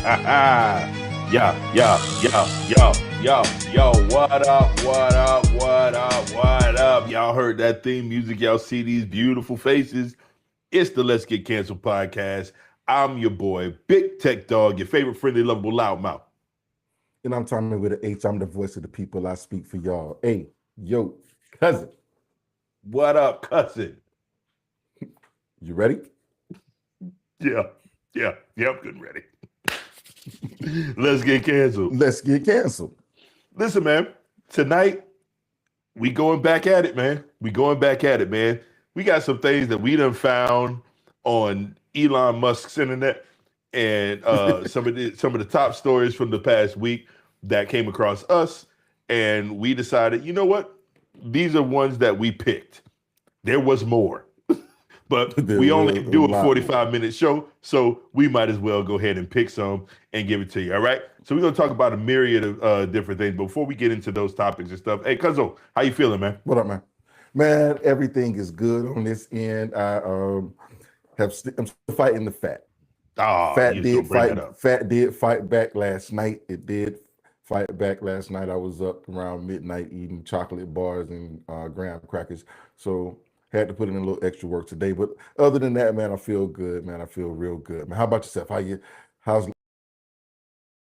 Yo, what up, what up, what up, what up? Y'all heard that theme music, y'all see these beautiful faces. It's the Let's Get Canceled podcast. I'm your boy, Big Tech Dog, your favorite friendly, lovable loudmouth. And I'm Tommy with an H. I'm the voice of the people. I speak for y'all. Hey, yo, cousin. What up, cousin? You ready? Yeah, I'm good and ready. Let's get canceled. Let's get canceled. Listen, man, tonight we going back at it, man. We got some things that we done found on Elon Musk's internet and some of the top stories from the past week that came across us. And we decided, you know what? These are ones that we picked. There was more. But we only do a 45-minute show, so we might as well go ahead and pick some and give it to you, all right? So we're going to talk about a myriad of different things. Before we get into those topics and stuff, hey, Cuzzo, how you feeling, man? What up, man? Man, everything is good on this end. I'm still fighting the fat. Fat did fight back last night. It did fight back last night. I was up around midnight eating chocolate bars and graham crackers. So had to put in a little extra work today, but other than that, man, I feel good, man. I feel real good, man. How about yourself? How's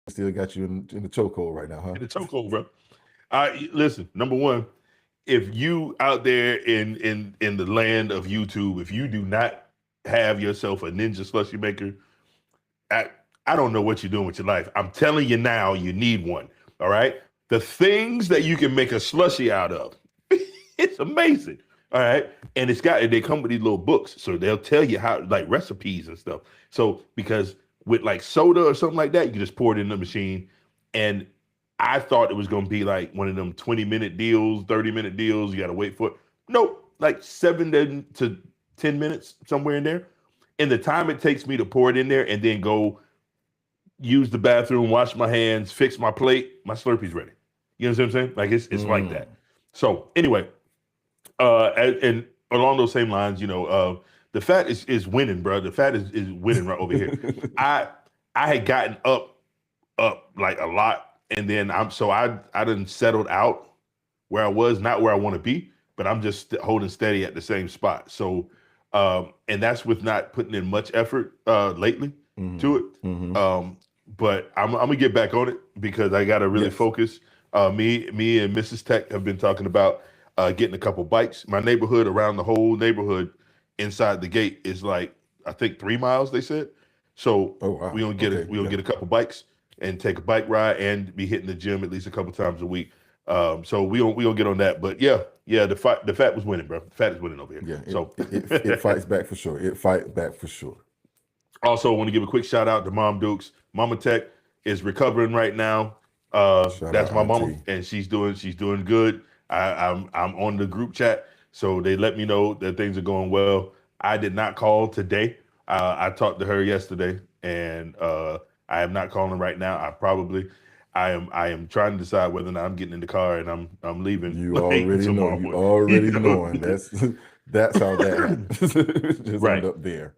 still got you in the chokehold right now, huh? In the chokehold, bro. Listen, number one, if you out there in the land of YouTube, if you do not have yourself a ninja slushy maker, I don't know what you're doing with your life. I'm telling you now, you need one. All right, the things that you can make a slushy out of, it's amazing. All right. And they come with these little books. So they'll tell you how, like, recipes and stuff. So because with like soda or something like that, you can just pour it in the machine. And I thought it was going to be like one of them 20-minute deals, 30-minute deals. You got to wait for it. Nope. Like 7 to 10 minutes, somewhere in there. And the time it takes me to pour it in there and then go use the bathroom, wash my hands, fix my plate, my Slurpee's ready. You know what I'm saying? Like it's like that. So anyway, and along those same lines, you know, the fat is winning, bro. The fat is winning right over here. I had gotten up like a lot, and then I done settled out where I was, not where I want to be, but I'm just holding steady at the same spot. So, and that's with not putting in much effort lately to it. Mm-hmm. But I'm gonna get back on it because I gotta really focus. Me and Mrs. Tech have been talking about getting a couple bikes. My neighborhood, around the whole neighborhood inside the gate, is like, I think 3 miles, they said. So we gonna get get a couple bikes and take a bike ride and be hitting the gym at least a couple times a week. So we gonna get on that. But yeah, the fat was winning, bro. The fat is winning over here. Yeah, so it fights back for sure. It fights back for sure. Also, I want to give a quick shout out to Mom Dukes. Mama Tech is recovering right now. That's my mama, and she's doing good. I'm on the group chat, so they let me know that things are going well. I did not call today. I talked to her yesterday, and I am not calling right now. I am trying to decide whether or not I'm getting in the car and I'm leaving. You already know. You already knowing. That's how that happens. Just right end up there.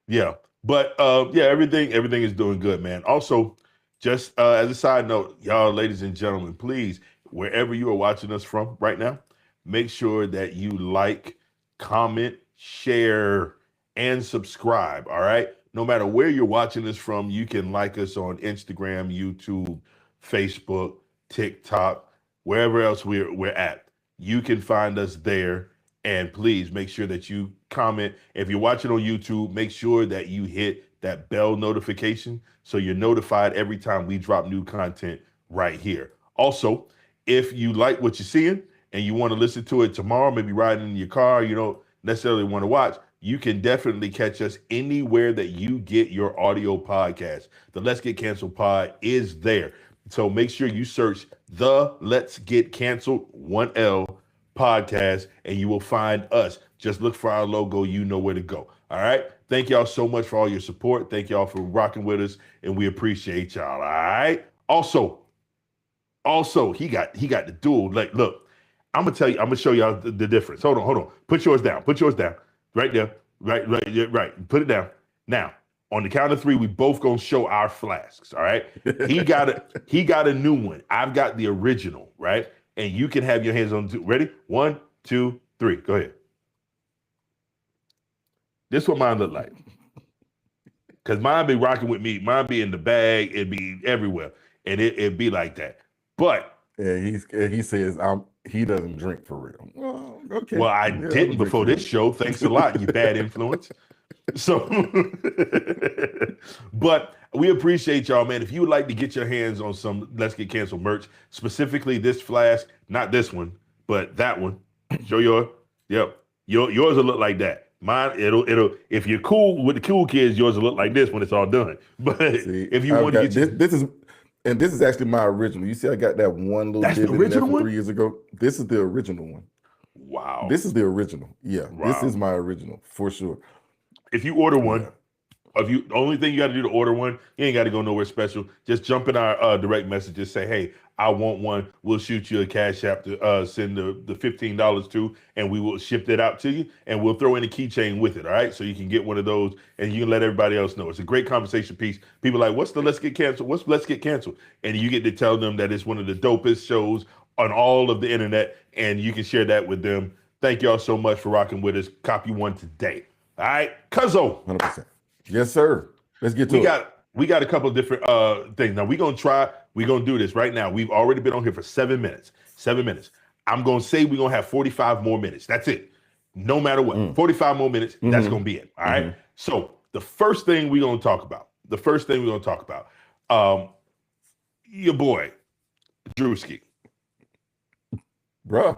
Yeah, but everything is doing good, man. Also, just as a side note, y'all, ladies and gentlemen, please, wherever you are watching us from right now, make sure that you like, comment, share, and subscribe, all right? No matter where you're watching us from, you can like us on Instagram, YouTube, Facebook, TikTok, wherever else we're at. You can find us there, and please make sure that you comment. If you're watching on YouTube, make sure that you hit that bell notification so you're notified every time we drop new content right here. Also, if you like what you're seeing and you want to listen to it tomorrow, maybe riding in your car, you don't necessarily want to watch, you can definitely catch us anywhere that you get your audio podcast. The Let's Get Canceled pod is there. So make sure you search the Let's Get Canceled 1L podcast and you will find us. Just look for our logo. You know where to go. All right. Thank y'all so much for all your support. Thank y'all for rocking with us, and we appreciate y'all. All right. Also, he got the dual. Like, look, I'm gonna show y'all the difference. Hold on. Put yours down. Right there. Right. Put it down. Now, On the count of 3, we both gonna show our flasks. All right. He got a new one. I've got the original, right? And you can have your hands on two. Ready? 1, 2, 3. Go ahead. This is what mine look like. Cause mine be rocking with me. Mine be in the bag. It'd be everywhere. And it'd be like that. But he says he doesn't drink for real. Well, okay. Well, I didn't before this show. Thanks a lot, you bad influence. So, but we appreciate y'all, man. If you would like to get your hands on some Let's Get Canceled merch, specifically this flask, not this one, but that one. Show yours. Yep. Yours will look like that. Mine, it'll. If you're cool with the cool kids, yours will look like this when it's all done. But if you want to get this is actually my original. You see, I got that one little bit from 3 years ago. This is the original one. Wow. This is the original. Yeah, wow. This is my original for sure. If you order one, the only thing you got to do to order one, you ain't got to go nowhere special. Just jump in our direct messages, say, hey, I want one. We'll shoot you a cash app to send the $15 to, and we will ship it out to you, and we'll throw in a keychain with it, all right? So you can get one of those, and you can let everybody else know. It's a great conversation piece. People are like, what's the Let's Get Canceled? What's Let's Get Canceled? And you get to tell them that it's one of the dopest shows on all of the internet, and you can share that with them. Thank y'all so much for rocking with us. Copy one today. All right, Cuzzo. 100%. Yes, sir. Let's get to it. We got a couple of different things. Now we're gonna do this right now. We've already been on here for 7 minutes. 7 minutes. I'm gonna say we're gonna have 45 more minutes. That's it. No matter what. 45 more minutes, that's gonna be it. All right. So the first thing we're gonna talk about, your boy, Druski. Bruh,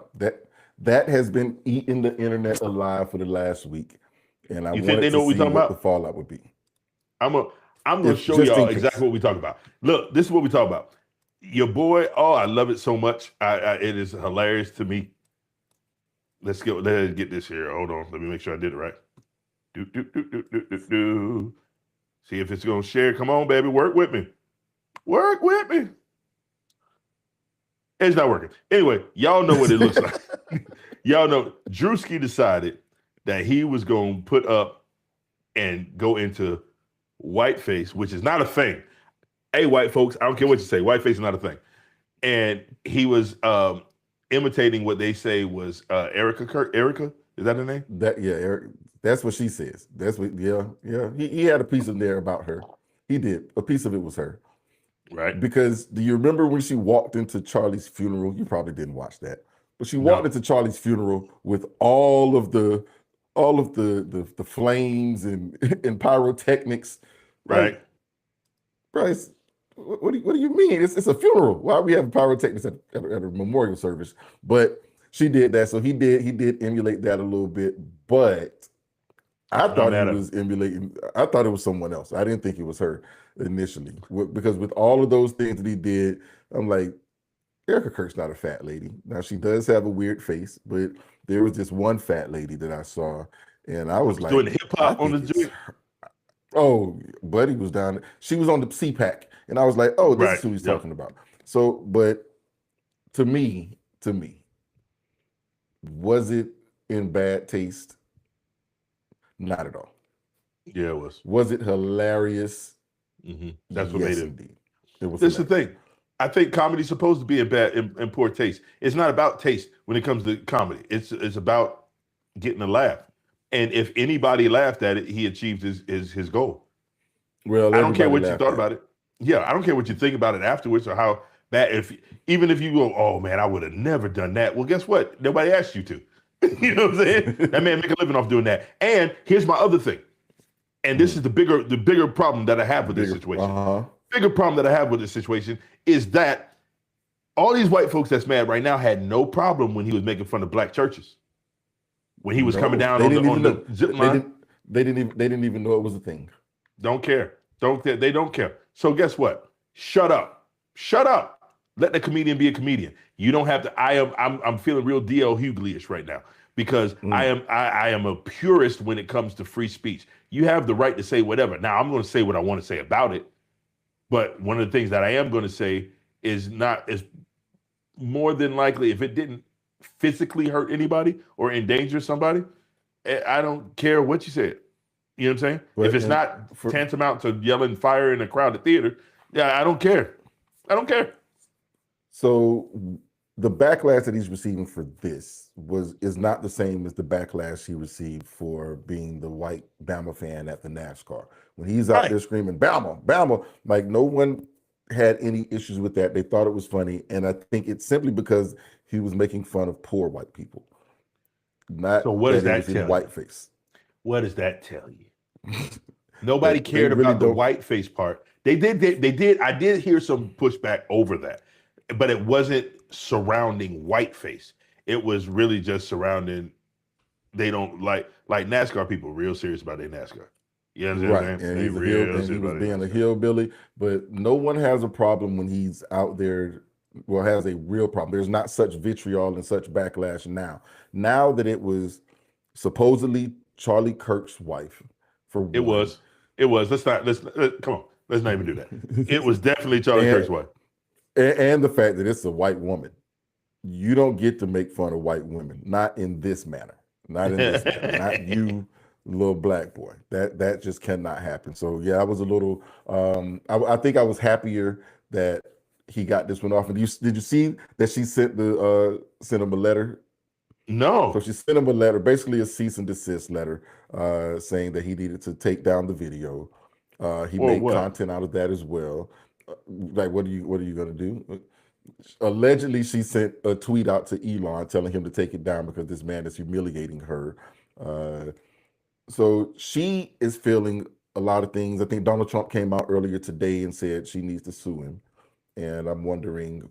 that has been eating the internet alive for the last week. And I wanted to see what the fallout would be. I'm gonna show y'all exactly what we talk about. Look, this is what we talk about. Your boy, I love it so much. It is hilarious to me. Let's get this here. Hold on, let me make sure I did it right. See if it's gonna share. Come on, baby, work with me. Work with me. It's not working. Anyway, y'all know what it looks like. Y'all know Druski decided that he was going to put up and go into whiteface, which is not a thing. Hey, white folks, I don't care what you say. Whiteface is not a thing. And he was imitating what they say was Erica. Erica, is that her name? Eric. That's what she says. That's what. Yeah. He had a piece in there about her. He did. A piece of it was her. Right. Because do you remember when she walked into Charlie's funeral? You probably didn't watch that, but she walked into Charlie's funeral with all of the flames and pyrotechnics. Right. Bryce, what do you mean? It's a funeral. Why are we having pyrotechnics at a memorial service? But she did that. So he did emulate that a little bit, but I thought he was emulating. I thought it was someone else. I didn't think it was her initially, because with all of those things that he did, I'm like, Erica Kirk's not a fat lady. Now she does have a weird face, but there was this one fat lady that I saw, and I was like, doing hip hop on the joint. Oh, Buddy was down. She was on the CPAC, and I was like, oh, this is who he's talking about. So, but to me, was it in bad taste? Not at all. Yeah, it was. Was it hilarious? That's what made it. Indeed. It was. This is the thing. I think comedy's supposed to be in poor taste. It's not about taste when it comes to comedy. It's about getting a laugh. And if anybody laughed at it, he achieved his goal. Well, I don't care what you thought about it. Yeah, I don't care what you think about it afterwards or how bad. Even if you go, oh man, I would have never done that. Well, guess what? Nobody asked you to. You know what I'm saying? That man make a living off doing that. And here's my other thing. And this is the bigger problem that I have with this situation. Bigger problem that I have with this situation is that all these white folks that's mad right now had no problem when he was making fun of black churches. When he was coming down on the zip line. They didn't even know it was a thing. Don't care. They don't care. So guess what? Shut up. Let the comedian be a comedian. You don't have to. I'm feeling real D.L. Hughley-ish right now because I am a purist when it comes to free speech. You have the right to say whatever. Now I'm going to say what I want to say about it, but one of the things that I am going to say is more than likely, if it didn't physically hurt anybody or endanger somebody, I don't care what you said. You know what I'm saying? But If it's not tantamount to yelling fire in a crowded theater, yeah, I don't care. I don't care. So the backlash that he's receiving for this is not the same as the backlash he received for being the white Bama fan at the NASCAR. When he's out there screaming, Bama, Bama, like no one had any issues with that. They thought it was funny. And I think it's simply because he was making fun of poor white people. Not so what does that tell white face. What does that tell you? Nobody cared really about the white face part. They did. I did hear some pushback over that, but it wasn't surrounding whiteface. It was really just surrounding. They don't like NASCAR people. Real serious about their NASCAR. You know what I'm saying? And he was being a hillbilly. But no one has a problem when he's out there. Well, has a real problem. There's not such vitriol and such backlash now. Now that it was supposedly Charlie Kirk's wife. It was. Let's come on. Let's not even do that. It was definitely Charlie Kirk's wife. And the fact that it's a white woman. You don't get to make fun of white women. Not in this manner. Not in this manner. Not you, little black boy. That just cannot happen. So yeah, I was a little I think I was happier that he got this one off. And did you see that she sent him a letter? No. So she sent him a letter, basically a cease and desist letter, saying that he needed to take down the video. He made content out of that as well. Like, what are you going to do? Allegedly, she sent a tweet out to Elon telling him to take it down because this man is humiliating her. So she is feeling a lot of things. I think Donald Trump came out earlier today and said she needs to sue him. And I'm wondering,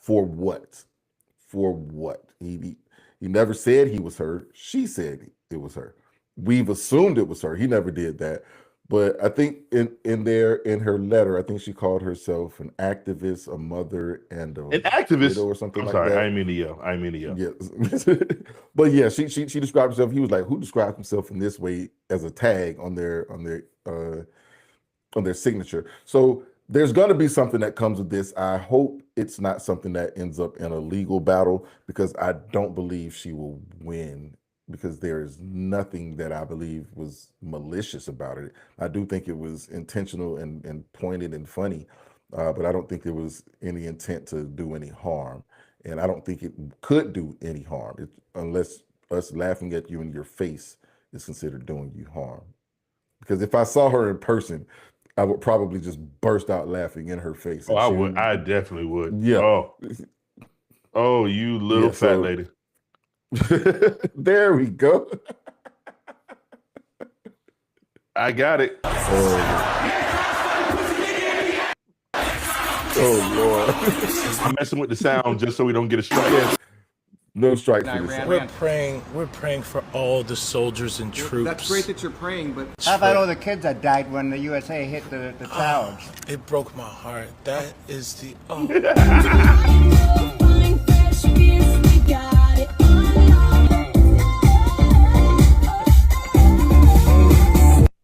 for what? For what? He never said he was her. She said it was her. We've assumed it was her. He never did that. But I think in her letter, I think she called herself an activist, a mother, and an activist or something I'm like sorry, that. I mean to yell. Yes. But yeah, she described herself. He was like, who describes himself in this way as a tag on their signature. So there's going to be something that comes with this. I hope it's not something that ends up in a legal battle, because I don't believe she will win, because there is nothing that I believe was malicious about it. I do think it was intentional and pointed and funny, but I don't think there was any intent to do any harm. And I don't think it could do any harm unless us laughing at you in your face is considered doing you harm. Because if I saw her in person, I would probably just burst out laughing in her face. Oh, I would. I definitely would. Yeah. Oh, you little fat lady. There we go. I got it. Oh Lord. I'm messing with the sound just so we don't get a strike. No strike for this. We're praying for all the soldiers and troops. That's great that you're praying, but how about all the kids that died when the USA hit the towers? It broke my heart. That is the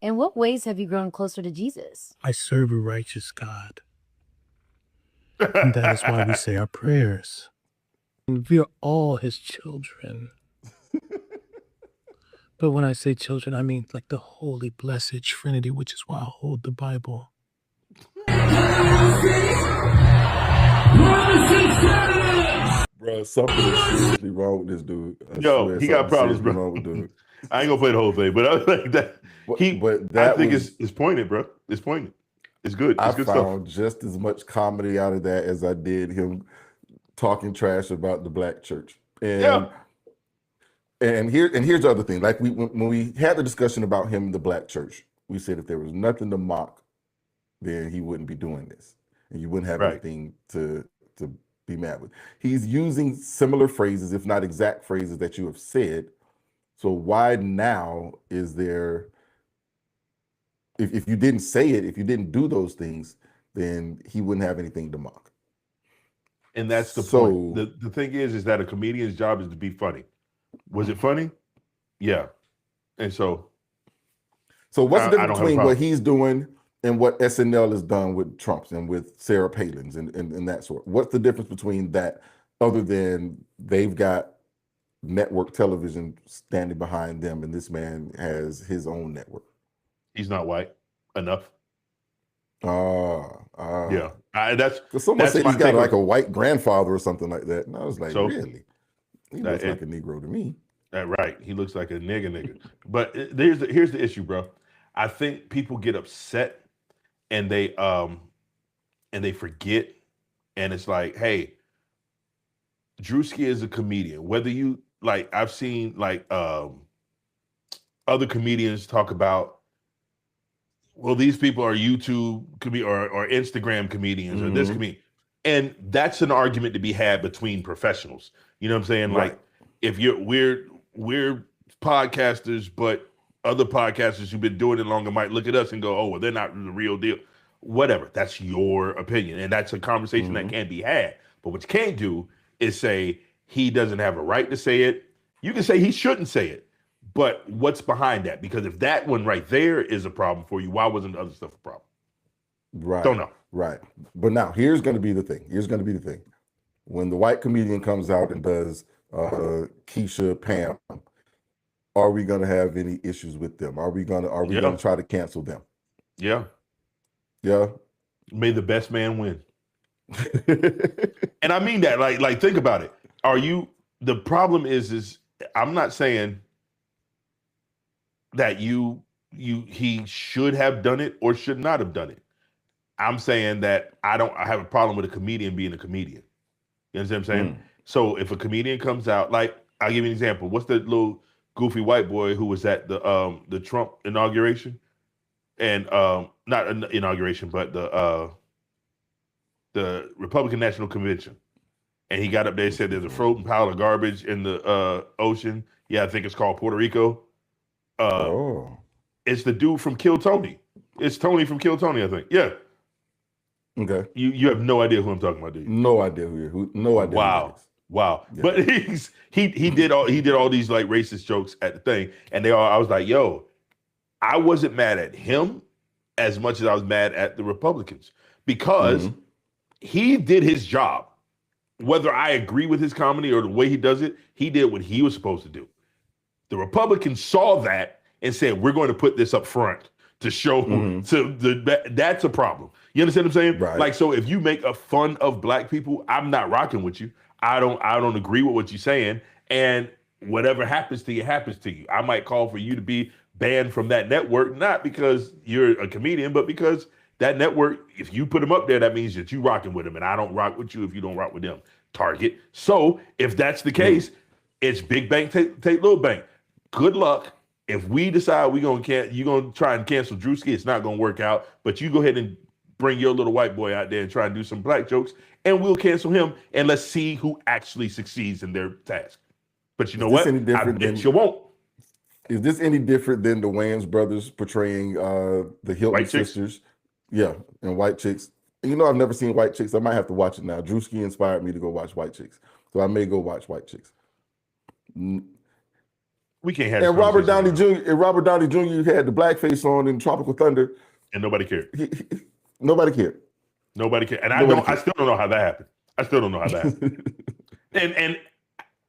In what ways have you grown closer to Jesus? I serve a righteous God. And that is why we say our prayers. And we are all his children. But when I say children, I mean like the holy, blessed Trinity, which is why I hold the Bible. Bro, something is seriously wrong with this dude. Yo, he got problems, bro. Wrong with dude. I ain't gonna play the whole thing, but I was like that. I think it's pointed, bro. It's pointed. It's good. It's good found stuff. Just as much comedy out of that as I did him talking trash about the black church. And here's the other thing. Like when we had the discussion about him and the black church, we said if there was nothing to mock, then he wouldn't be doing this, and you wouldn't have anything to be mad with. He's using similar phrases, if not exact phrases that you have said. So why now is there? If you didn't say it, if you didn't do those things, then he wouldn't have anything to mock. And that's the point. The thing is that a comedian's job is to be funny. Was it funny? Yeah. And so what's the difference between what he's doing and what SNL has done with Trump's and with Sarah Palin's and that sort? What's the difference between that, other than they've got network television standing behind them, and this man has his own network. He's not white enough. Yeah. That's someone said he's got like a a white grandfather or something like that, and I was like, so, really? He looks like a Negro to me. Right. He looks like a nigga. But here's the issue, bro. I think people get upset and they forget, and it's like, hey, Druski is a comedian. Whether you like, I've seen like other comedians talk about, well, these people are YouTube or Instagram comedians or this comedian. And that's an argument to be had between professionals. You know what I'm saying? Right. Like, if we're podcasters, but other podcasters who've been doing it longer might look at us and go, oh, well, they're not the real deal. Whatever. That's your opinion. And that's a conversation that can be had. But what you can't do is say he doesn't have a right to say it. You can say he shouldn't say it. But what's behind that? Because if that one right there is a problem for you, why wasn't the other stuff a problem? Right. Don't know. Right. But now here's going to be the thing. When the white comedian comes out and does Keisha, Pam, are we going to have any issues with them? Are we going to try to cancel them? Yeah. Yeah. May the best man win. And I mean that, like think about it. The problem is I'm not saying that he should have done it or should not have done it. I'm saying that I have a problem with a comedian being a comedian. You understand what I'm saying? So if a comedian comes out, like, I'll give you an example. What's the little goofy white boy who was at the Trump inauguration? And not inauguration, but the Republican National Convention. And he got up there and said there's a floating pile of garbage in the ocean. Yeah, I think it's called Puerto Rico. It's the dude from Kill Tony. It's Tony from Kill Tony, I think. Yeah. Okay. You have no idea who I'm talking about, do you? No idea who. No idea. Wow. Yeah. But he did all these like racist jokes at the thing, and I was like, yo, I wasn't mad at him as much as I was mad at the Republicans because he did his job. Whether I agree with his comedy or the way he does it, he did what he was supposed to do. The Republicans saw that and said, we're going to put this up front to show that's a problem. You understand what I'm saying? Right. Like, so if you make a fun of black people, I'm not rocking with you. I don't agree with what you're saying. And whatever happens to you, happens to you. I might call for you to be banned from that network, not because you're a comedian, but because that network, if you put them up there, that means that you rocking with them. And I don't rock with you if you don't rock with them. Target. So if that's the case, it's big bank, take little bank. Good luck. If we decide you're gonna try and cancel Druski, it's not gonna work out. But you go ahead and bring your little white boy out there and try and do some black jokes, and we'll cancel him. And let's see who actually succeeds in their task. But you know what? I bet you won't. Is this any different than the Wayans brothers portraying the Hilton sisters? Yeah, and White Chicks. You know, I've never seen White Chicks. I might have to watch it now. Druski inspired me to go watch White Chicks, so I may go watch White Chicks. We can't have. And Robert Downey Jr. had the blackface on in Tropical Thunder, and nobody cared. Nobody cared. Nobody cared. And I still don't know how that happened. And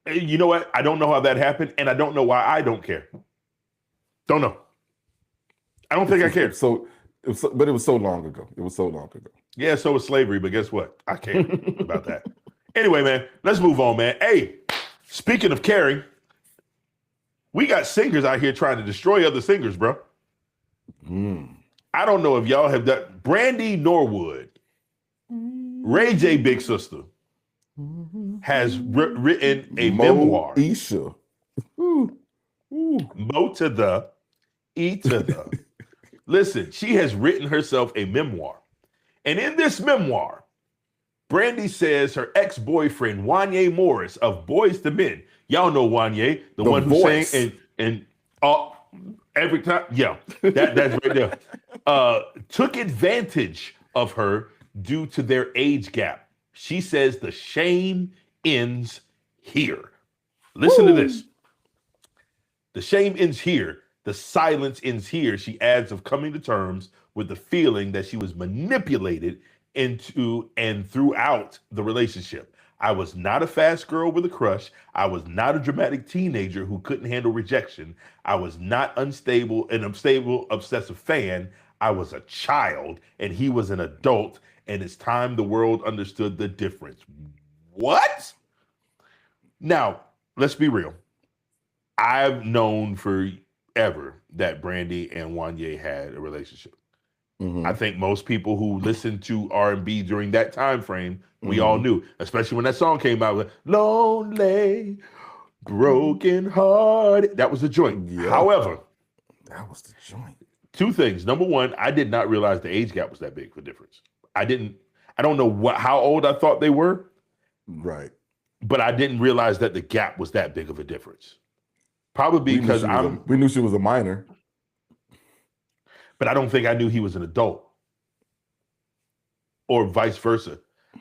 you know what? I don't know how that happened, and I don't know why I don't care. Don't know. I don't think I care. But it was so long ago. Yeah, so was slavery, but guess what? I care about that. Anyway, man, let's move on, man. Hey, speaking of caring, we got singers out here trying to destroy other singers, bro. I don't know if y'all have done. Brandy Norwood, Ray J big sister, has written a memoir. Isha. Mo to the E to the. Listen, she has written herself a memoir. And in this memoir, Brandy says her ex-boyfriend, Wany Morris of Boys to Men, y'all know Wany, the one who sang and every time, yeah, that's right there, took advantage of her due to their age gap. She says the shame ends here. Listen to this. The shame ends here. The silence ends here, she adds, of coming to terms with the feeling that she was manipulated into and throughout the relationship. I was not a fast girl with a crush. I was not a dramatic teenager who couldn't handle rejection. I was not an unstable, obsessive fan. I was a child and he was an adult, and it's time the world understood the difference. What? Now, let's be real. I've known forever that Brandy and Wany had a relationship. I think most people who listened to R&B during that time frame, we all knew, especially when that song came out with Lonely, Broken Heart. That was the joint. Yeah. However, that was the joint. Two things. Number one, I did not realize the age gap was that big of a difference. I don't know how old I thought they were. Right. But I didn't realize that the gap was that big of a difference. Probably because we knew she was a minor. But I don't think I knew he was an adult, or vice versa.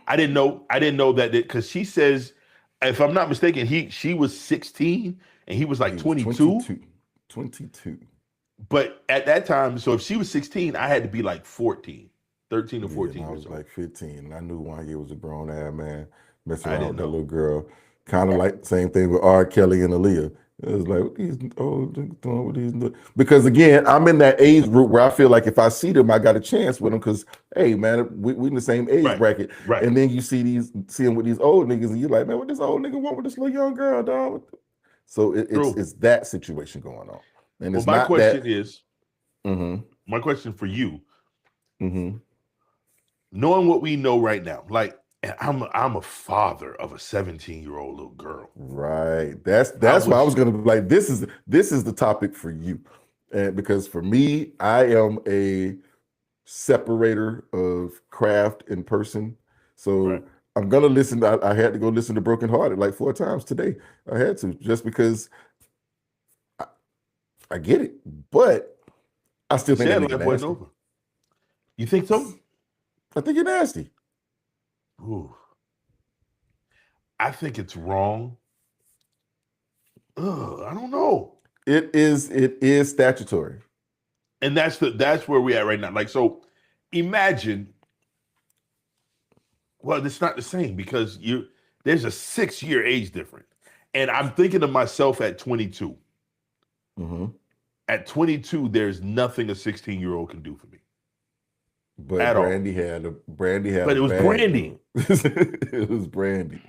I didn't know that because she says, if I'm not mistaken, she was 16 and he was like 22. 22. But at that time, so if she was 16, I had to be like 13 or 14. I was like 15. And I knew Wany was a grown ass man messing around with that little girl. Kind of like the same thing with R. Kelly and Aaliyah. It was like, what these old niggas doing with these? Because again, I'm in that age group where I feel like if I see them, I got a chance with them. Because hey, man, we in the same age bracket. Right. And then you see them with these old niggas, and you're like, man, what this old nigga want with this little young girl, dog? So it's that situation going on. And it's my question that, is, my question for you, knowing what we know right now, like. And I'm a father of a 17-year-old little girl. Right. That's why I was gonna be like, this is the topic for you. And because for me, I am a separator of craft and person. So I'm gonna listen. I had to go listen to Broken Hearted like 4 times today. I had to, just because I get it. But I still think that nasty. Over. You think so? I think you're nasty. Ooh. I think it's wrong. I don't know. It is statutory. And that's where we're at right now. Like, so imagine, well, it's not the same because there's a 6-year age difference. And I'm thinking of myself at 22. At 22, there's nothing a 16-year-old can do for me. But Brandy had. But it was Brandy. It was Brandy.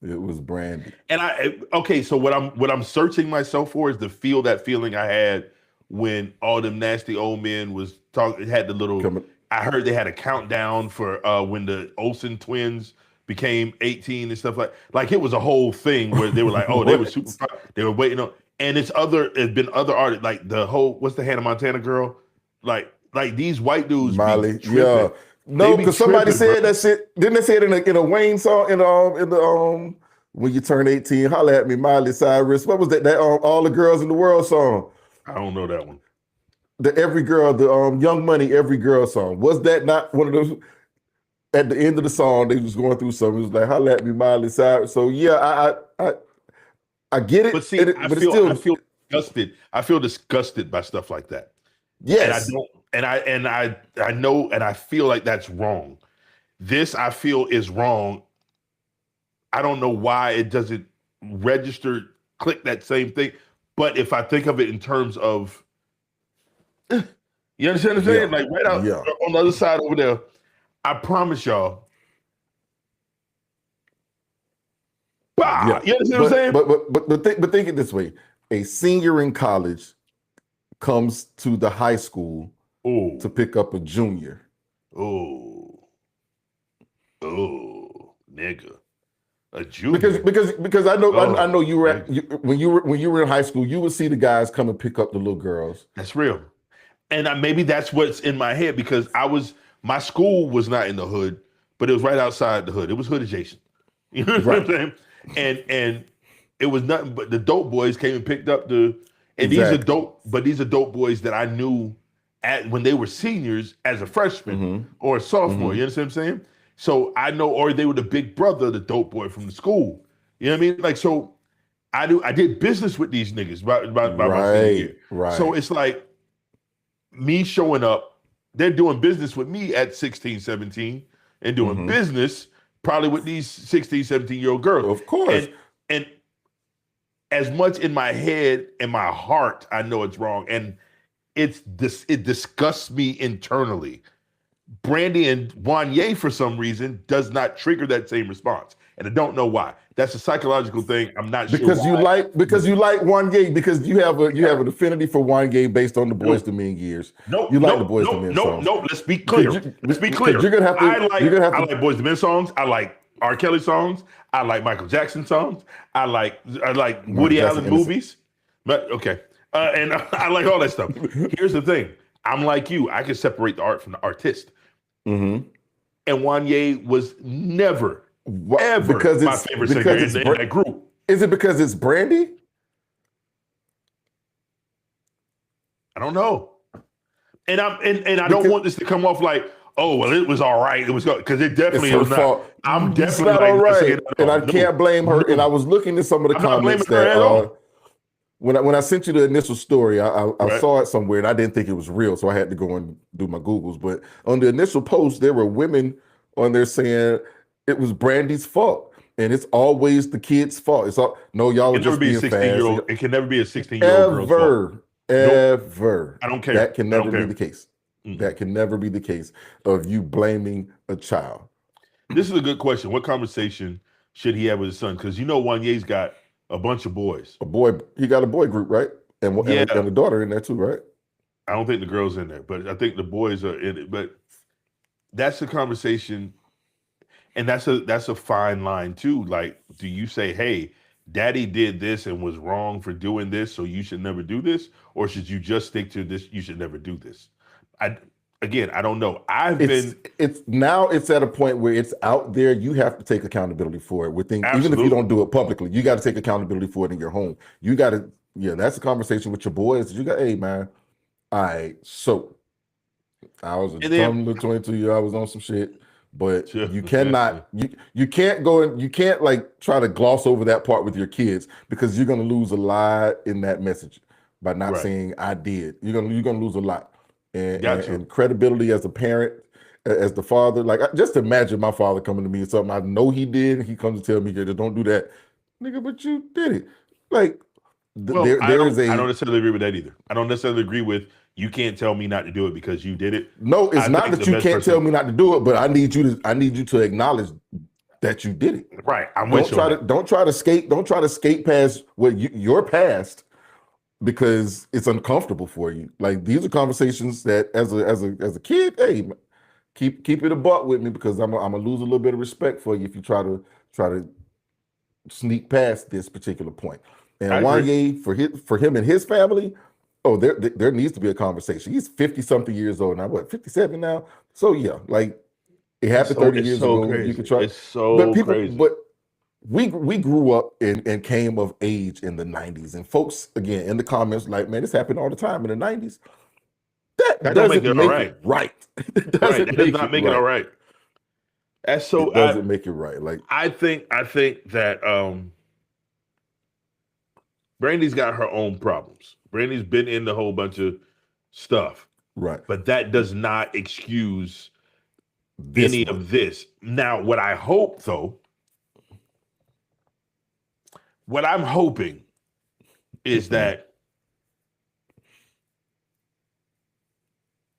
It was Brandy. And so what I'm searching myself for is that feeling I had when all them nasty old men was talking. Had the little. I heard they had a countdown for when the Olsen twins became 18 and stuff like it was a whole thing where they were like, oh, they were super. They were waiting on, and it's been other artists like the whole what's the Hannah Montana girl, like these white dudes. Molly, yeah. No, because somebody said that shit. Didn't they say it in a Wayne song in the when you turn 18, holla at me, Miley Cyrus. What was that? That All the Girls in the World song. I don't know that one. The Every Girl, the Young Money Every Girl song. Was that not one of those? At the end of the song, they was going through something. It was like, holla at me, Miley Cyrus. So yeah, I get it. But see, I feel disgusted. I feel disgusted by stuff like that. Yes. And I know, and I feel like that's wrong. This I feel is wrong. I don't know why it doesn't click that same thing. But if I think of it in terms of, you understand what I'm saying? Like right out on the other side over there, I promise y'all. Bah! You understand what I'm saying? But think it this way: a senior in college comes to the high school to pick up a junior. Oh, nigga, a junior. Because I know you were when you were in high school, you would see the guys come and pick up the little girls. That's real, and maybe that's what's in my head because my school was not in the hood, but it was right outside the hood. It was hood adjacent. You know what I'm saying? And it was nothing but the dope boys came and picked up these are dope boys that I knew when they were seniors as a freshman or a sophomore. You understand what I'm saying? So I know, or they were the big brother of the dope boy from the school. You know what I mean? Like, so I did business with these niggas by my senior year. Right. So it's like me showing up, they're doing business with me at 16, 17 and doing business, probably with these 16, 17-year-old girls. Of course. And as much in my head and my heart, I know it's wrong. And it disgusts me internally. Brandy and Wany, for some reason, does not trigger that same response. And I don't know why. That's a psychological thing. I'm not sure because why. you like Wany, because you have an affinity for Wany based on the Boys to Men years. You like the Boys to Men songs. No, let's be clear. Let's be clear. You're gonna have to. I like Boys to Men songs. I like R. Kelly songs. I like Michael Jackson songs. I like Woody Allen movies. But okay, and I like all that stuff. Here's the thing. I'm like you. I can separate the art from the artist. Mm-hmm. And Wany was never, ever my favorite singer in that group. Is it because it's Brandy? I don't know. And I don't want this to come off like, oh, well, it was all right. It was because it definitely was not. I'm definitely not all right. And I can't blame her. And I was looking at some of the comments that when I sent you the initial story, I saw it somewhere and I didn't think it was real, so I had to go and do my Googles. But on the initial post, there were women on there saying it was Brandy's fault, and it's always the kid's fault. It's all y'all were just being fast. It can never be a 16-year-old girl's fault. Ever. I don't care. That can never be the case. Mm-hmm. That can never be the case of you blaming a child. This is a good question. What conversation should he have with his son? Because Wanye's got a bunch of boys. He got a boy group, right? And a daughter in there too, right? I don't think the girl's in there, but I think the boys are in it. But that's a conversation, and that's a fine line too. Like, do you say, hey, daddy did this and was wrong for doing this, so you should never do this? Or should you just stick to this, you should never do this? I don't know. It's at a point where it's out there. You have to take accountability for it even if you don't do it publicly. You got to take accountability for it in your home. You got to, that's a conversation with your boys. You got, hey man, all right. So I was a dumb little 22-year. I was on some shit, but you cannot, you can't go and you can't like try to gloss over that part with your kids, because you're going to lose a lot in that message by not saying I did. You're gonna lose a lot. And credibility as a parent, as the father. Like, just imagine my father coming to me and something I know he did, and he comes to tell me, don't do that. Nigga, but you did it. Like, I don't necessarily agree with that either. I don't necessarily agree with, you can't tell me not to do it because you did it. No, it's not that you can't tell me not to do it, but I need you to acknowledge that you did it. Right. Don't try to skate past your past, because it's uncomfortable for you. Like, these are conversations that as a kid, hey, keep it a buck with me, because I'm gonna lose a little bit of respect for you if you try to sneak past this particular point. And Wany, for him and his family, there needs to be a conversation. He's 50-something years old now. What, 57 now? So yeah, like, it happened 30 years ago. Crazy. You could try. It's so crazy. But we grew up and came of age in the 90s, and folks, again, in the comments, like, man, this happened all the time in the 90s. That doesn't make it right. It does not make it all right. That's so. It doesn't make it right. Like, I think that Brandy's got her own problems. Brandy's been in a whole bunch of stuff, right? But that does not excuse any of this. Now, what I hope, though. What I'm hoping is that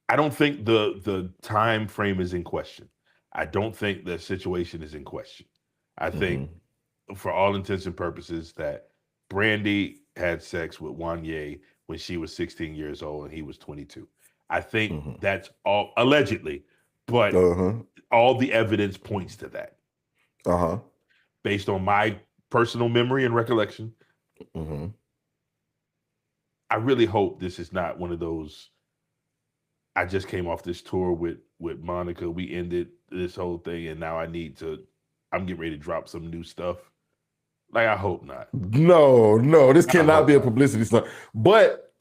I don't think the time frame is in question. I don't think the situation is in question. I think, for all intents and purposes, that Brandy had sex with Wany when she was 16 years old and he was 22. I think that's all allegedly, but all the evidence points to that. Based on my personal memory and recollection. I really hope this is not one of those, I just came off this tour with Monica, we ended this whole thing, and now I'm getting ready to drop some new stuff. Like, I hope not. No, this cannot be a publicity stunt. But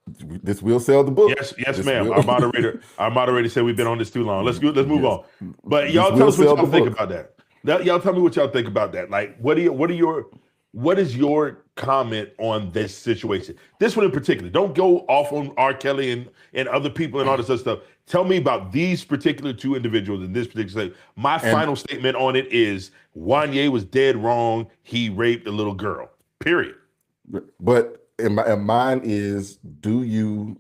this will sell the book. Yes, ma'am. Our moderator said we've been on this too long. Let's move on. But y'all tell us what y'all think about that. Y'all tell me what y'all think about that. Like, what are your what is your comment on this situation? This one in particular. Don't go off on R. Kelly and other people and all this other stuff. Tell me about these particular two individuals in this particular thing. My final statement on it is Wany was dead wrong. He raped a little girl. Period. But mine is, do you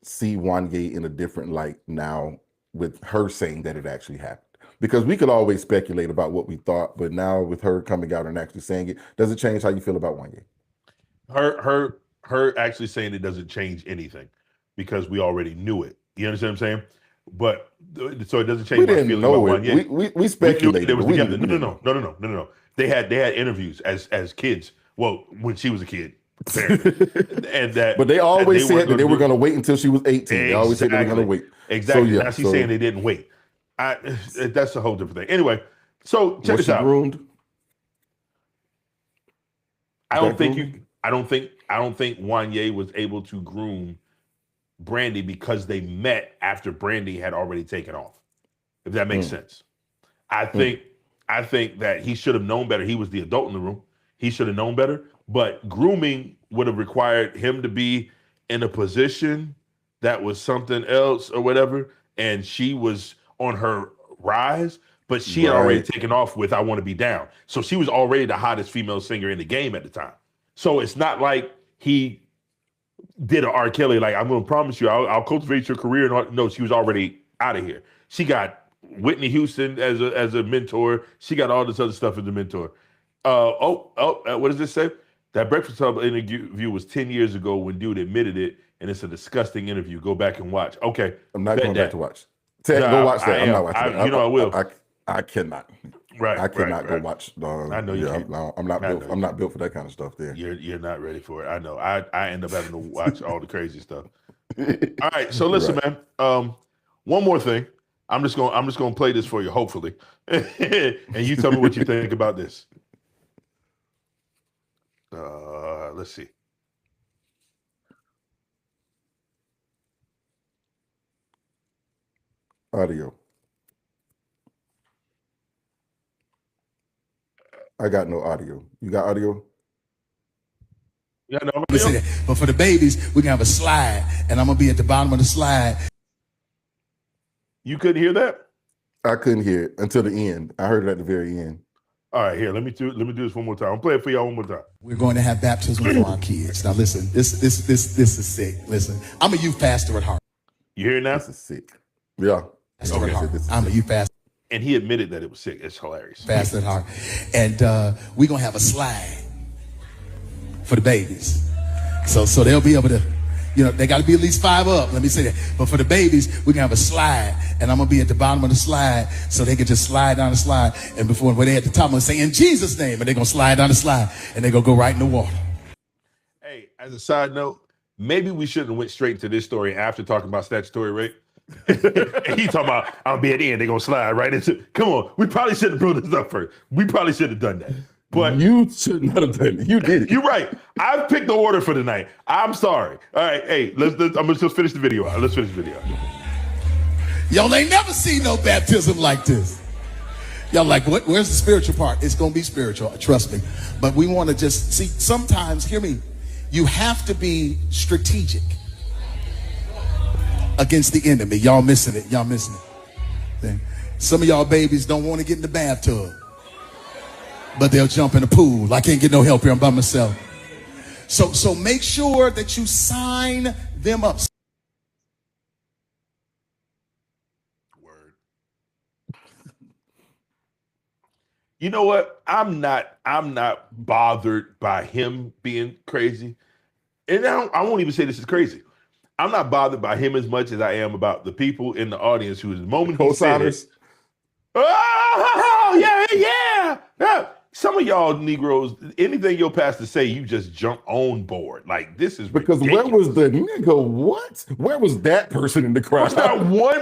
see Wany in a different light now with her saying that it actually happened? Because we could always speculate about what we thought, but now with her coming out and actually saying it, does it change how you feel about Wany? Her actually saying it doesn't change anything because we already knew it. You understand what I'm saying? But so it doesn't change my feelings about Wany. We speculated. They was together. No. They had interviews as kids. Well, when she was a kid. And that, but they always said that they were going to wait until she was 18. Exactly. They always said they were going to wait. Exactly. So, yeah, now she's saying they didn't wait. That's a whole different thing. Anyway, so check this out. Groomed? I don't think Wany was able to groom Brandy because they met after Brandy had already taken off. If that makes sense. I think that he should have known better. He was the adult in the room. He should have known better. But grooming would have required him to be in a position that was something else or whatever. And she was on her rise, but she had already taken off with I Want to Be Down. So she was already the hottest female singer in the game at the time. So it's not like he did a R. Kelly, like, I'm going to promise you, I'll cultivate your career. And no, she was already out of here. She got Whitney Houston as a mentor. She got all this other stuff as a mentor. What does this say? That Breakfast Club interview was 10 years ago when dude admitted it, and it's a disgusting interview. Go back and watch. Okay. I'm not going back to watch. Go watch that. I'm not watching it. I will. I cannot. Right. I cannot go watch. I know you can't. I'm not built for that kind of stuff there. You're not ready for it. I know. I end up having to watch all the crazy stuff. All right. So listen, man. One more thing. I'm just gonna play this for you, hopefully. And you tell me what you think about this. Let's see. Audio. I got no audio. You got audio? Yeah, no. But for the babies, we can have a slide, and I'm gonna be at the bottom of the slide. You couldn't hear that? I couldn't hear it until the end. I heard it at the very end. All right, here. Let me do this one more time. I'll play it for y'all one more time. We're going to have baptism for our kids. Now listen, this is sick. Listen, I'm a youth pastor at heart. You hear it now? This is sick. Yeah. Okay. I'm a youth pastor. And he admitted that it was sick. It's hilarious. Pastor at heart. And we're gonna have a slide for the babies. So they'll be able to, they got to be at least 5 up. Let me say that. But for the babies, we can have a slide, and I'm gonna be at the bottom of the slide, so they can just slide down the slide. And before when they at the top, I'm gonna say in Jesus' name, and they're gonna slide down the slide, and they're gonna go right in the water. Hey, as a side note, maybe we shouldn't have went straight into this story after talking about statutory rape. And he talking about I'll be at the end. They're gonna slide right into. Come on, we probably should have brought this up first. We probably should have done that. But you should not have done it. You did it. You're right. I've picked the order for the night. I'm sorry. All right, hey, I'm gonna just finish the video out. Let's finish the video out. Y'all ain't never seen no baptism like this. Y'all like, what? Where's the spiritual part? It's gonna be spiritual, trust me. But we want to just see. Sometimes, hear me. You have to be strategic against the enemy. Y'all missing it. Y'all missing it. Some of y'all babies don't want to get in the bathtub, but they'll jump in the pool. I can't get no help here. I'm by myself. So make sure that you sign them up. Word. You know what? I'm not bothered by him being crazy. And I won't even say this is crazy. I'm not bothered by him as much as I am about the people in the audience who, the moment he said it, yeah. Some of y'all Negroes, anything your pastor say, you just jump on board. Like, this is because ridiculous. Where was the nigga? What? Where was that person in the crowd?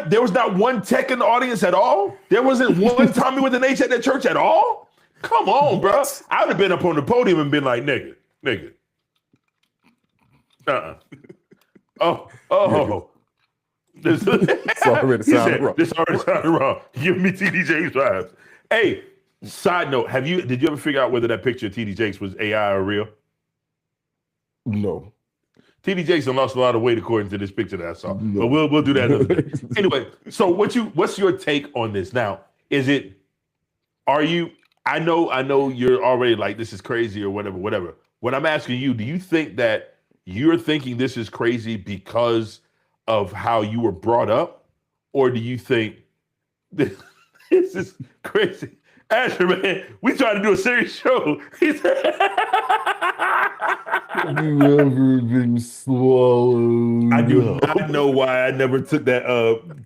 There was not one tech in the audience at all. There wasn't one Tommy with an H at that church at all. Come on, bro. I would have been up on the podium and been like, nigga. This already sounded wrong. Give me TD James vibes. Hey, Side note: did you ever figure out whether that picture of TD Jakes was AI or real? No. TD Jakes lost a lot of weight according to this picture that I saw, No. but we'll do that another day. Anyway, so what's your take on this now? I know you're already like, this is crazy or whatever. What I'm asking you, do you think that you're thinking this is crazy because of how you were brought up? Or do you think this is crazy? Asher, man, we trying to do a serious show. He said, never been swallowed. I do not know why I never took that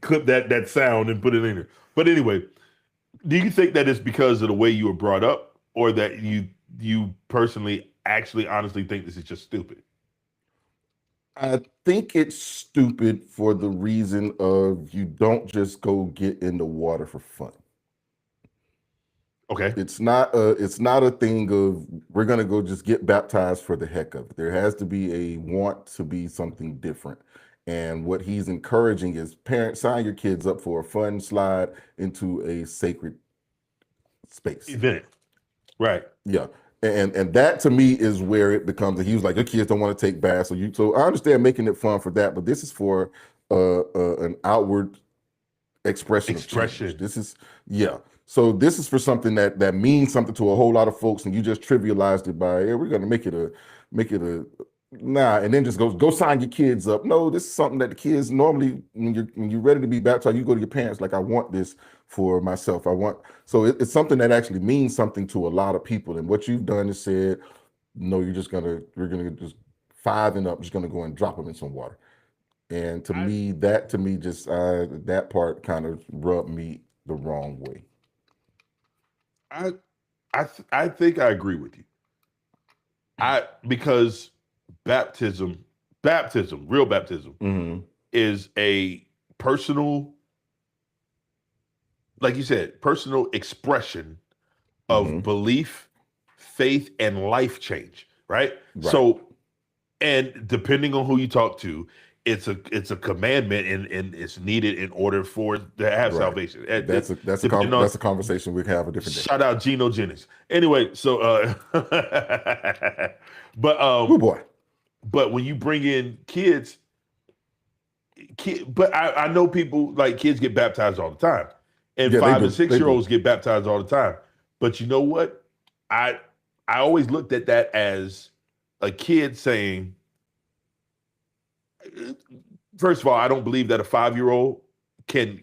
clip that sound and put it in there. But anyway, do you think that it's because of the way you were brought up, or that you personally actually honestly think this is just stupid? I think it's stupid for the reason of you don't just go get in the water for fun. Okay. It's not a thing of we're gonna go just get baptized for the heck of it. There has to be a want to be something different. And what he's encouraging is parents, sign your kids up for a fun slide into a sacred space. Event. Right. Yeah. And that to me is where it becomes, he was like, your kids don't want to take baths. So I understand making it fun for that, but this is for an outward expression. Of change. This is, yeah. So this is for something that means something to a whole lot of folks, and you just trivialized it by, we're gonna make it a and then just go sign your kids up. No, this is something that the kids normally, when you're ready to be baptized, you go to your parents like, I want this for myself. So it's something that actually means something to a lot of people. And what you've done is said, no, we're gonna just 5 and up, just gonna go and drop them in some water. And that part kind of rubbed me the wrong way. I think I agree with you. Because baptism, real baptism, is a personal, like you said, personal expression of belief, faith, and life change, right? So, and depending on who you talk to, it's a commandment and it's needed in order for it to have salvation. That's a conversation we can have a different day. Shout out Geno Jennings. Anyway, so but oh boy. But when you bring in kids, but I know people, like, kids get baptized all the time, and 5 and 6 year olds get baptized all the time. But you know what? I always looked at that as a kid saying, first of all, I don't believe that a 5-year-old can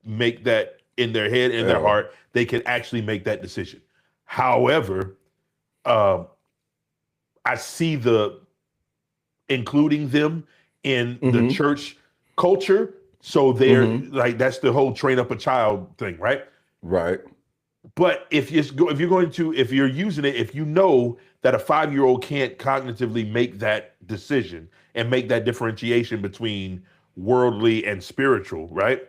make that in their head, in their heart. They can actually make that decision. However, I see the including them in the church culture. So they're like, that's the whole train up a child thing, right? Right. But if you're using it, if you know that a 5-year-old can't cognitively make that decision and make that differentiation between worldly and spiritual, right?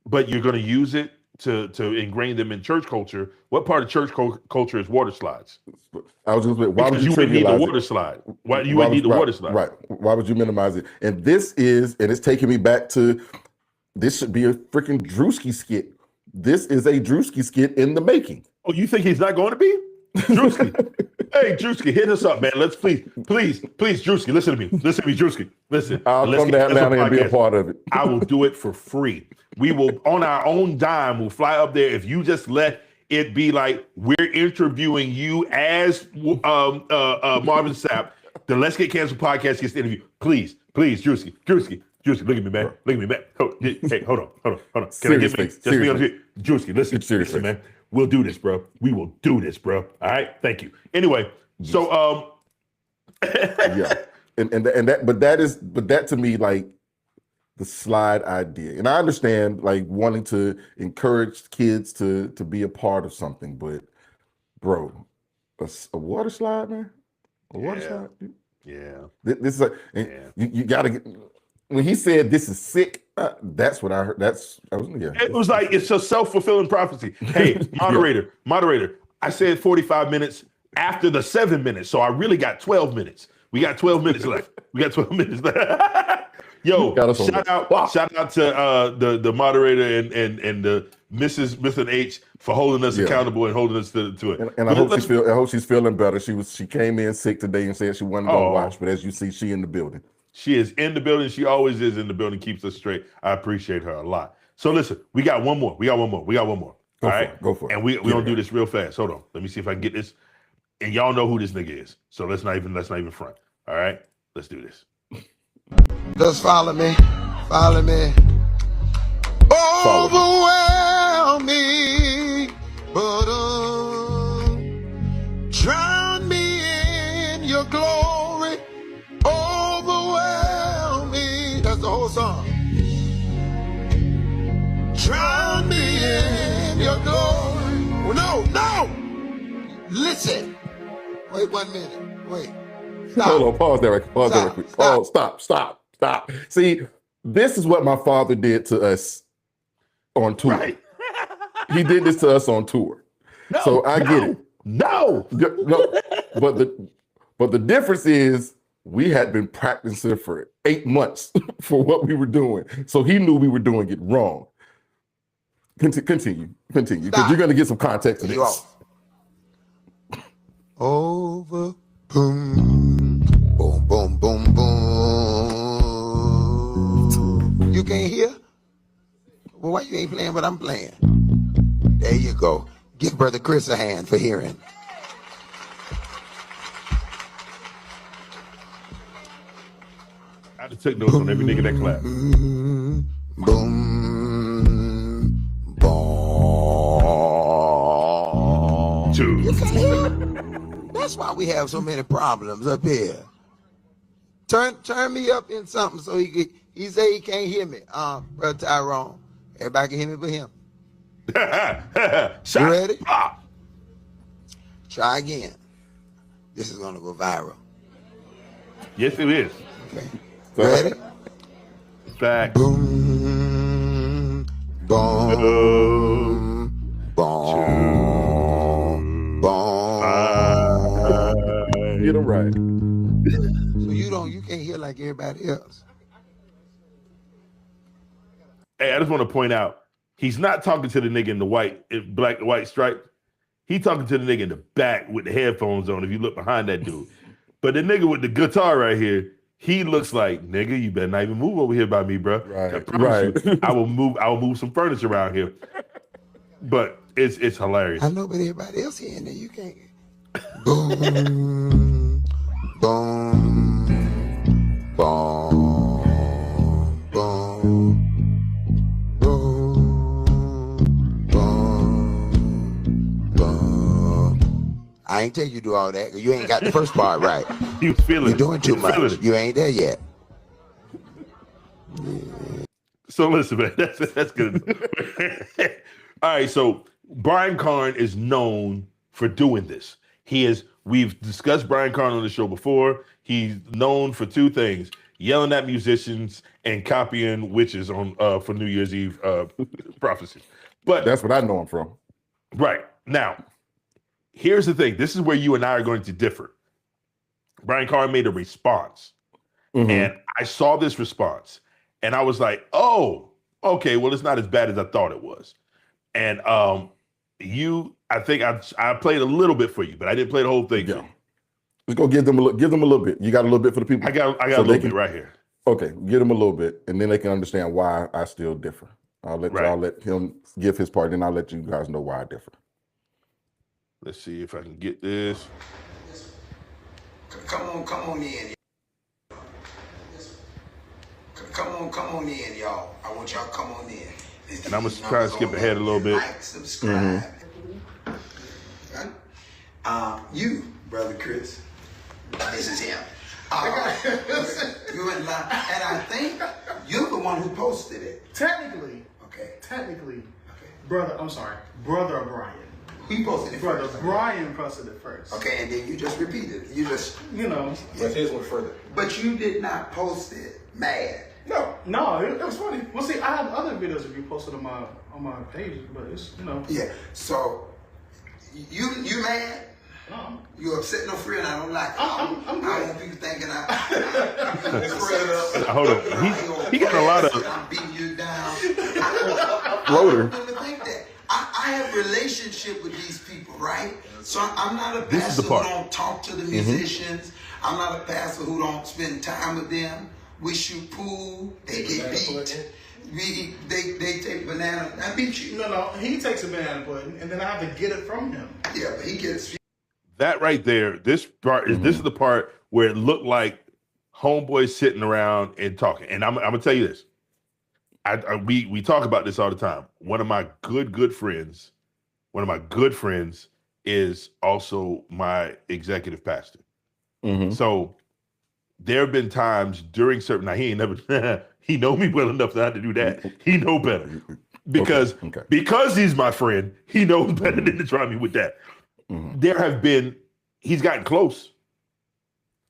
But you're going to use it to ingrain them in church culture. What part of church culture is water slides? I was just why because would you would need the trivialize water it? slide? Why you would need the water slide? Right. Why would you minimize it? And it's taking me back to, this should be a freaking Druski skit. This is a Druski skit in the making. Oh, you think he's not going to be? Druski. Hey, Druski, hit us up, man. Let's please, Druski, listen to me, Druski. Listen. I'll come to Atlanta and be a part of it. I will do it for free. We will, on our own dime, we'll fly up there. If you just let it be like, we're interviewing you as Marvin Sapp, the Let's Get Canceled podcast gets the interview. Please, Druski, look at me, man. Hey, hold on. Can I get me? Just be on here. Druski, listen, man. We'll do this, bro. We will do this, bro. All right, thank you. Anyway, so yeah, and that to me, like, the slide idea, and I understand, like, wanting to encourage kids to be a part of something, but bro, a water slide, man, a water slide. Yeah, this is you gotta get. When he said this is sick, that's what I heard. It was like, it's a self-fulfilling prophecy. Hey, moderator, I said 45 minutes after the 7 minutes, so I really got 12 minutes. We got 12 minutes left. Yo, Got us on shout that. out, shout out to the moderator and the Mrs. H for holding us accountable and holding us to it. And I hope she's feeling better. She came in sick today and said she wasn't going to watch, but as you see, she in the building. She is in the building. She always is in the building. Keeps us straight. I appreciate her a lot. So listen, we got one more. All right, go for it. And we gonna do this real fast. Hold on. Let me see if I can get this. And y'all know who this nigga is. So let's not even front. All right, let's do this. Just follow me. Overwhelm me, but drown me in your glory. Overwhelm me. That's the whole song. Drown me in your glory. No. Listen. Wait 1 minute. Wait. Stop. Hold on. Pause there. Pause. Stop. See, this is what my father did to us on tour. Right. He did this to us on tour. So I get it. No. But the difference is we had been practicing for 8 months for what we were doing. So he knew we were doing it wrong. Continue, because you're going to get some context to this. Over, boom, boom, boom, boom, boom. You can't hear? Well, why you ain't playing what I'm playing? There you go. Give Brother Chris a hand for hearing. I just took notes on every nigga that clapped. Boom, boom, boom. You can't hear? That's why we have so many problems up here. Turn me up in something so he say he can't hear me. Brother Tyrone, everybody can hear me but him. You ready? Try again. This is gonna go viral. Yes, it is. Okay. Ready? Back. Boom, boom, boom, boom. Get them right. So you can't hear like everybody else. Hey, I just want to point out, he's not talking to the nigga in the black and white stripe. He talking to the nigga in the back with the headphones on. If you look behind that dude, but the nigga with the guitar right here, he looks like, nigga, you better not even move over here by me, bro. Right. I will move some furniture around here. But it's hilarious. I know, but everybody else here in there, you can't. Boom, boom, boom, boom, boom, boom, boom. I ain't tell you to do all that, because you ain't got the first part right. You feeling You're doing too much. You ain't there yet. So listen, man, that's good. All right, so Brian Carn is known for doing this. We've discussed Brian Carn on the show before. He's known for two things: yelling at musicians and copying witches on for New Year's Eve prophecies. But that's what I know him from. Right. Now, here's the thing. This is where you and I are going to differ. Brian Carn made a response. And I saw this response and I was like, oh, okay, well, it's not as bad as I thought it was. And I think I played a little bit for you, but I didn't play the whole thing for you. Let's go give them a little bit. You got a little bit for the people? I got a little bit right here. Okay, give them a little bit, and then they can understand why I still differ. I'll let him give his part, and I'll let you guys know why I differ. Let's see if I can get this. Come on in. Come on in, y'all. I want y'all to come on in. And I'm going to try to skip ahead a little bit. Like, subscribe. You, Brother Chris. This is him. You went live. And I think you're the one who posted it. Technically. Okay. Brother Brian. He posted it Brother first. Brian posted it first. Okay, and then you just repeated it. But his went further. But you did not post it mad. No, it was funny. Well, see, I have other videos that you posted on my page, but it's. Yeah. So you mad? You upset no friend I don't like. I don't want people thinking Hold on. He got a lot of. I'm beating you down. Floater. I don't really think that. I have a relationship with these people, right? So I'm not a This is the pastor who part. don't talk to the musicians. I'm not a pastor who don't spend time with them. We shoot pool. They get beat. They take banana. I beat you. No, he takes a banana pudding, and then I have to get it from him. Yeah, but he gets. That right there, this part is this is the part where it looked like homeboys sitting around and talking. And I'm gonna tell you this. We talk about this all the time. One of my good friends is also my executive pastor. So there have been times during certain he ain't never he know me well enough not to do that. He know better. Because he's my friend, he knows better than to try me with that. There have been, he's gotten close.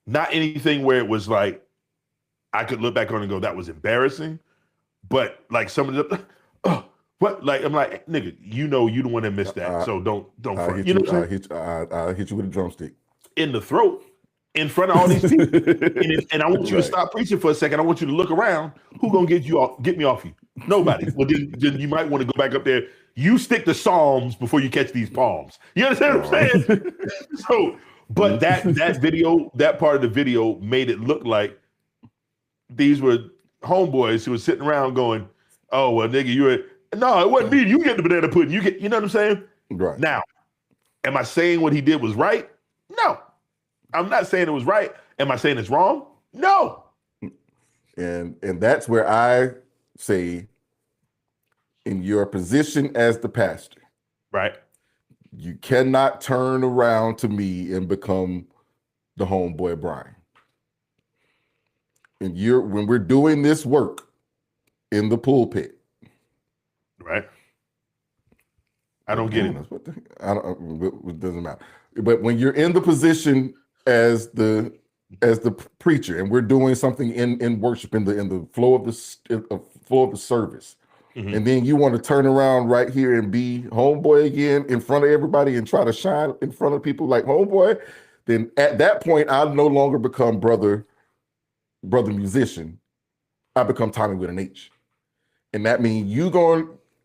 Not anything where it was like, I could look back on and go, that was embarrassing. But like some of the, what? Like, I'm like, nigga, you know you the one that missed that. So don't front. You know what I'm saying? I'll hit you with a drumstick. In the throat, in front of all these people. and I want you to stop preaching for a second. I want you to look around. Who gonna get me off you? Nobody. Well, then you might want to go back up there. You stick to Psalms before you catch these palms. You understand what I'm saying? So, but that video, that part of the video made it look like these were homeboys who were sitting around going, "Oh well, nigga, no, it wasn't me. You get the banana pudding. You know what I'm saying?" Right. Now, am I saying what he did was right? No, I'm not saying it was right. Am I saying it's wrong? No. And that's where I say, in your position as the pastor, right, you cannot turn around to me and become the homeboy Brian. And when we're doing this work in the pulpit, right? I don't get it. It doesn't matter. But when you're in the position as the preacher, and we're doing something in worship, in the flow of the service, and then you want to turn around right here and be homeboy again in front of everybody and try to shine in front of people like homeboy, then at that point I no longer become brother musician. I become Tommy with an H. And that means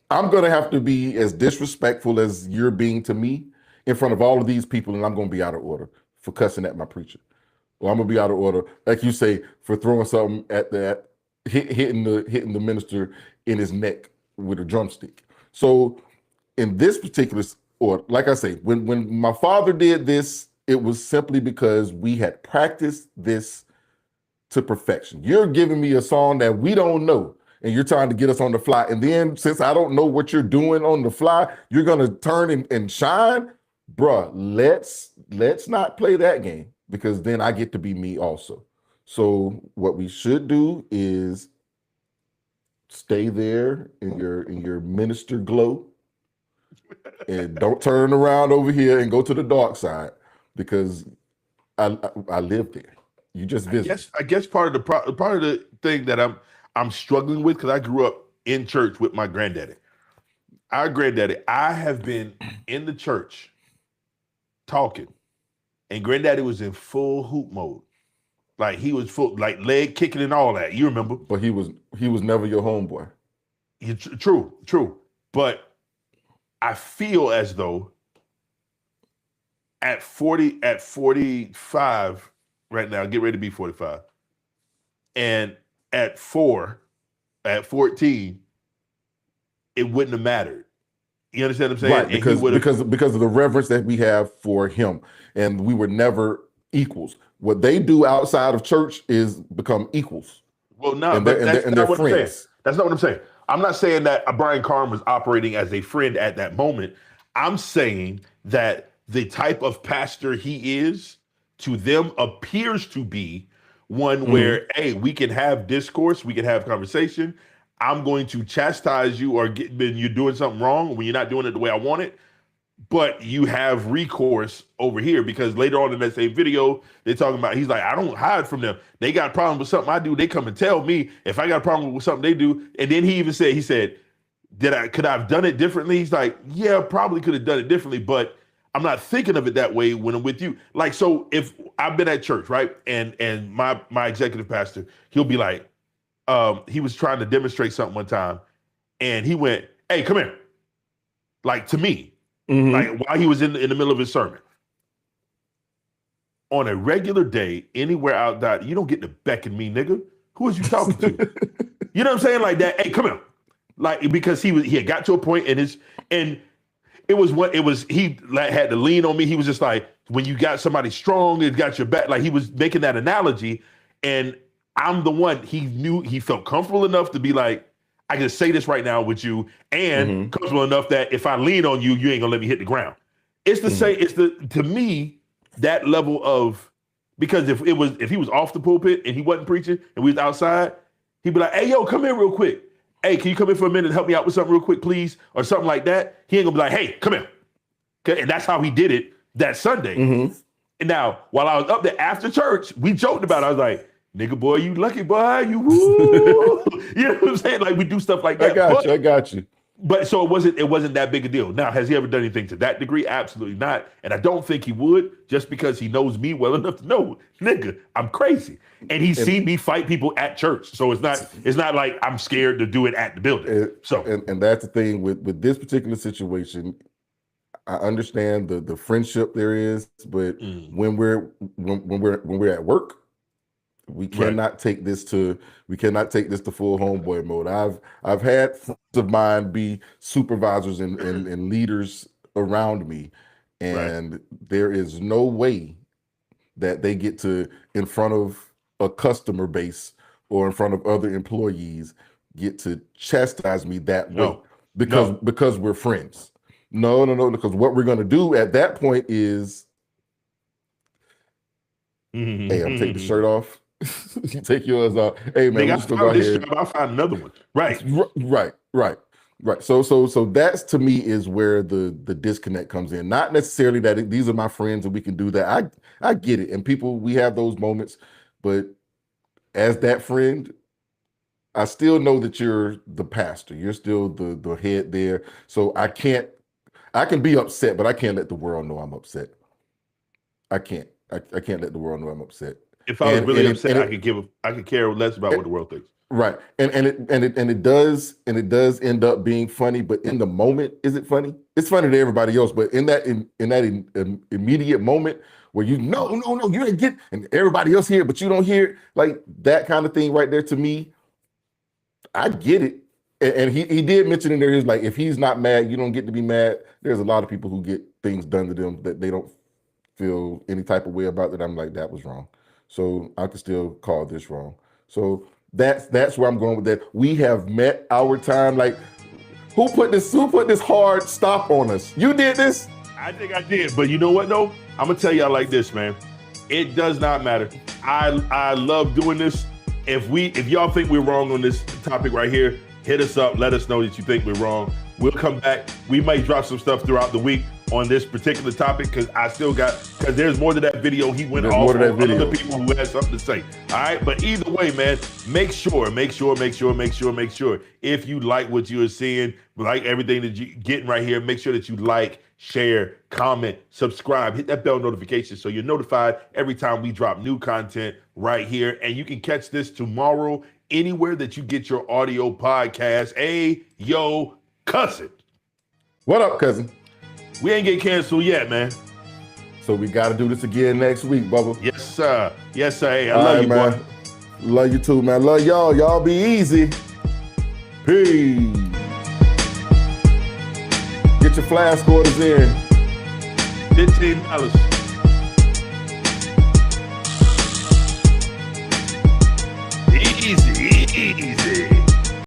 I'm going to have to be as disrespectful as you're being to me in front of all of these people, and I'm going to be out of order for cussing at my preacher. Or I'm going to be out of order, like you say, for throwing something at that, hitting the minister in his neck with a drumstick. So in this particular order, like I say, when my father did this, it was simply because we had practiced this to perfection. You're giving me a song that we don't know, and you're trying to get us on the fly. And then since I don't know what you're doing on the fly, you're gonna turn and shine, bruh. Let's not play that game, because then I get to be me also. So what we should do is stay there in your minister glow, and don't turn around over here and go to the dark side, because I live there. You just visit. I guess part of the thing that I'm struggling with, because I grew up in church with my granddaddy. Our granddaddy, I have been in the church talking, and granddaddy was in full hoop mode. Like he was full, like leg kicking and all that. You remember? But he was never your homeboy. True. But I feel as though at 45 right now, get ready to be 45. And at 14, it wouldn't have mattered. You understand what I'm saying? Right, because of the reverence that we have for him. And we were never equals. What they do outside of church is become equals. Well, no, and but they're what friends. I'm saying. That's not what I'm saying. I'm not saying that Brian Carn was operating as a friend at that moment. I'm saying that the type of pastor he is to them appears to be one where, hey, we can have discourse, we can have conversation. I'm going to chastise you or you're doing something wrong when you're not doing it the way I want it. But you have recourse over here, because later on in that same video, they're talking about, he's like, I don't hide from them. They got a problem with something I do. They come and tell me if I got a problem with something they do. And then he said, could I have done it differently? He's like, yeah, probably could have done it differently, but I'm not thinking of it that way when I'm with you. Like, so if I've been at church, right? And my executive pastor, he'll be like, he was trying to demonstrate something one time, and he went, "Hey, come here," like to me, like while he was in the middle of his sermon. On a regular day, anywhere out there, you don't get to beckon me, nigga. Who is you talking to? You know what I'm saying? Like that. Hey, come here. Like, because he had got to a point and he had to lean on me. He was just like, when you got somebody strong, it got your back. Like, he was making that analogy, and I'm the one. He felt comfortable enough to be like, I can say this right now with you, and comfortable enough that if I lean on you, you ain't gonna let me hit the ground. It's the same. To me, that level of, because if he was off the pulpit and he wasn't preaching and we was outside, he'd be like, "Hey, yo, come here real quick. Hey, can you come in for a minute and help me out with something real quick, please?" Or something like that. He ain't gonna be like, "Hey, come here." Okay, and that's how he did it that Sunday. And now, while I was up there after church, we joked about it. I was like, "Nigga, boy, you lucky, boy, you woo." You know what I'm saying? Like, we do stuff like that. I got you. But so it wasn't that big a deal. Now, has he ever done anything to that degree? Absolutely not. And I don't think he would, just because he knows me well enough to know, nigga, I'm crazy. And he's seen me fight people at church. So it's not like I'm scared to do it at the building. And that's the thing with this particular situation. I understand the friendship there is, but when we're at work, we cannot take this to full homeboy mode. I've had friends of mine be supervisors and leaders around me, and there is no way that they get to, in front of a customer base or in front of other employees, get to chastise me that way because we're friends. No, because what we're going to do at that point is, hey, I'm taking the shirt off. You take yours off. Hey, man, let's go ahead. I'll find another one. Right. So that's, to me, is where the disconnect comes in. Not necessarily that these are my friends and we can do that. I get it. And people, we have those moments, but as that friend, I still know that you're the pastor. You're still the head there. So I can be upset, but I can't let the world know I'm upset. I can't let the world know I'm upset. If I was really upset, I could care less about what the world thinks. Right, and it does end up being funny, but in the moment, is it funny? It's funny to everybody else, but in that immediate moment where you no, you didn't get, and everybody else hear it, but you don't hear it, like that kind of thing right there. To me, I get it, and he did mention in there, he's like, if he's not mad, you don't get to be mad. There's a lot of people who get things done to them that they don't feel any type of way about. That I'm like, that was wrong. So I can still call this wrong. So that's where I'm going with that. We have met our time. Like, who put this hard stop on us? You did this? I think I did. But you know what though? I'm gonna tell y'all like this, man. It does not matter. I love doing this. If y'all think we're wrong on this topic right here, hit us up. Let us know that you think we're wrong. We'll come back. We might drop some stuff throughout the week on this particular topic, because there's more to that video. He went off on other people who had something to say. All right, but either way, man, make sure. If you like what you are seeing, like everything that you're getting right here, make sure that you like, share, comment, subscribe, hit that bell notification so you're notified every time we drop new content right here. And you can catch this tomorrow anywhere that you get your audio podcast. Hey, yo, cousin. What up, cousin? We ain't get canceled yet, man. So we got to do this again next week, Bubba. Yes, sir. Hey, I love you, man. Boy. Love you too, man. Love y'all. Y'all be easy. Peace. Get your flask orders in. $15. Easy.